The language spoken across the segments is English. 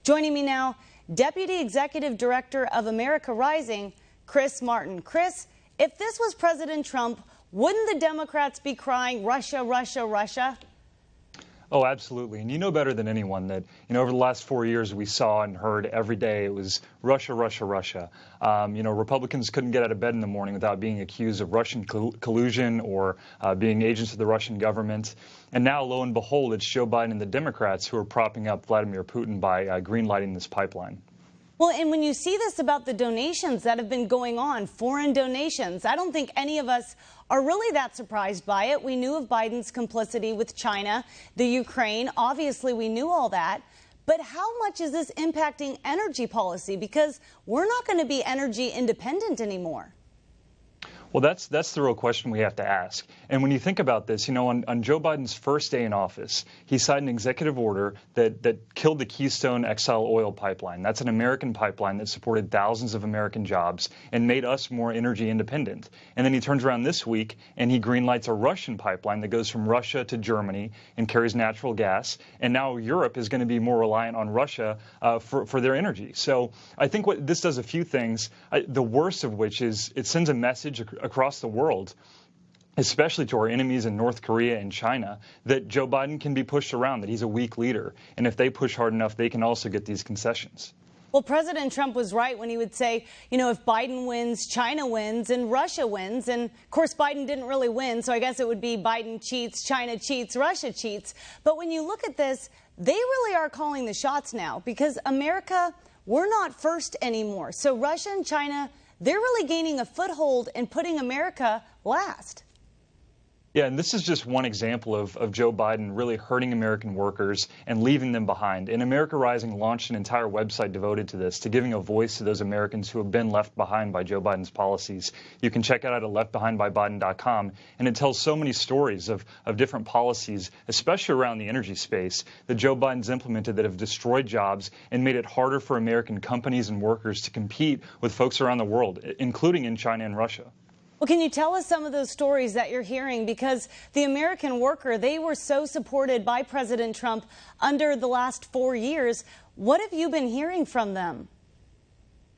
Joining me now, Deputy Executive Director of America Rising, Chris Martin. Chris, if this was President Trump, wouldn't the Democrats be crying Russia, Russia, Russia? Oh, absolutely. And you know better than anyone that, over the last 4 years, we saw and heard every day it was Russia, Russia, Russia. Republicans couldn't get out of bed in the morning without being accused of Russian collusion or being agents of the Russian government. And now, lo and behold, it's Joe Biden and the Democrats who are propping up Vladimir Putin by greenlighting this pipeline. Well, and when you see this about the donations that have been going on, foreign donations, I don't think any of us are really that surprised by it. We knew of Biden's complicity with China, the Ukraine. Obviously, we knew all that. But how much is this impacting energy policy? Because we're not going to be energy independent anymore. Well, that's the real question we have to ask. And when you think about this, on Joe Biden's first day in office, he signed an executive order that killed the Keystone XL oil pipeline. That's an American pipeline that supported thousands of American jobs and made us more energy independent. And then he turns around this week and he greenlights a Russian pipeline that goes from Russia to Germany and carries natural gas. And now Europe is going to be more reliant on Russia for their energy. So I think what this does a few things, the worst of which is it sends a message across the world, especially to our enemies in North Korea and China, that Joe Biden can be pushed around, that he's a weak leader. And if they push hard enough, they can also get these concessions. Well, President Trump was right when he would say, if Biden wins, China wins and Russia wins. And of course, Biden didn't really win. So I guess it would be Biden cheats, China cheats, Russia cheats. But when you look at this, they really are calling the shots now because America, we're not first anymore. So Russia and China, they're really gaining a foothold and putting America last. Yeah, and this is just one example of Joe Biden really hurting American workers and leaving them behind. And America Rising launched an entire website devoted to this, to giving a voice to those Americans who have been left behind by Joe Biden's policies. You can check it out at leftbehindbybiden.com, and it tells so many stories of different policies, especially around the energy space, that Joe Biden's implemented that have destroyed jobs and made it harder for American companies and workers to compete with folks around the world, including in China and Russia. Well, can you tell us some of those stories that you're hearing? Because the American worker, they were so supported by President Trump under the last 4 years. What have you been hearing from them?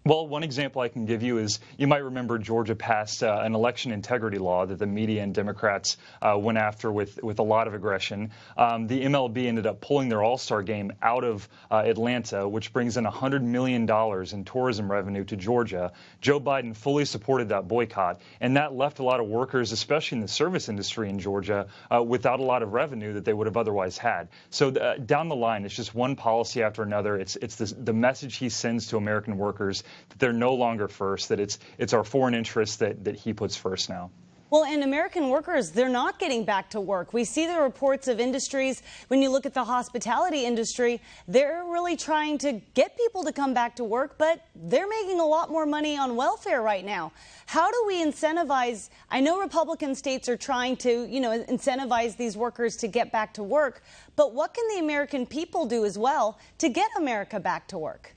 Well, one example I can give you is you might remember Georgia passed an election integrity law that the media and Democrats went after with a lot of aggression. The MLB ended up pulling their All-Star game out of Atlanta, which brings in $100 million in tourism revenue to Georgia. Joe Biden fully supported that boycott, and that left a lot of workers, especially in the service industry in Georgia, without a lot of revenue that they would have otherwise had. So down the line, it's just one policy after another. It's the message he sends to American workers that they're no longer first, that it's our foreign interests that he puts first now. Well, and American workers, they're not getting back to work. We see the reports of industries. When you look at the hospitality industry, they're really trying to get people to come back to work, but they're making a lot more money on welfare right now. How do we incentivize? I know Republican states are trying to, incentivize these workers to get back to work, but what can the American people do as well to get America back to work?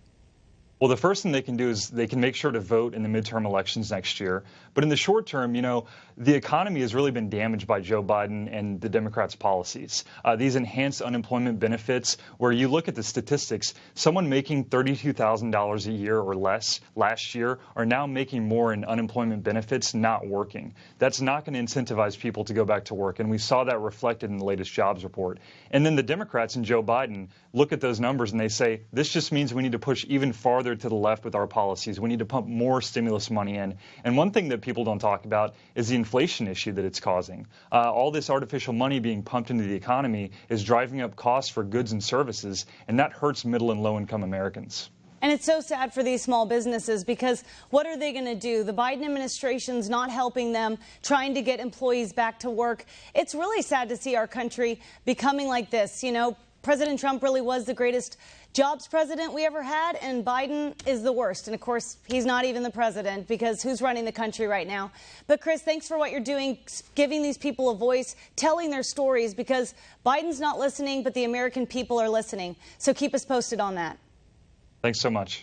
Well, the first thing they can do is they can make sure to vote in the midterm elections next year. But in the short term, the economy has really been damaged by Joe Biden and the Democrats' policies. These enhanced unemployment benefits, where you look at the statistics, someone making $32,000 a year or less last year are now making more in unemployment benefits not working. That's not going to incentivize people to go back to work. And we saw that reflected in the latest jobs report. And then the Democrats and Joe Biden look at those numbers and they say, this just means we need to push even farther to the left with our policies. We need to pump more stimulus money in. And one thing that people don't talk about is the inflation issue that it's causing. All this artificial money being pumped into the economy is driving up costs for goods and services, and that hurts middle and low-income Americans. And it's so sad for these small businesses because what are they going to do? The Biden administration's not helping them, trying to get employees back to work. It's really sad to see our country becoming like this. President Trump really was the greatest jobs president we ever had, and Biden is the worst. And of course, he's not even the president because who's running the country right now? But Chris, thanks for what you're doing, giving these people a voice, telling their stories, because Biden's not listening, but the American people are listening. So keep us posted on that. Thanks so much.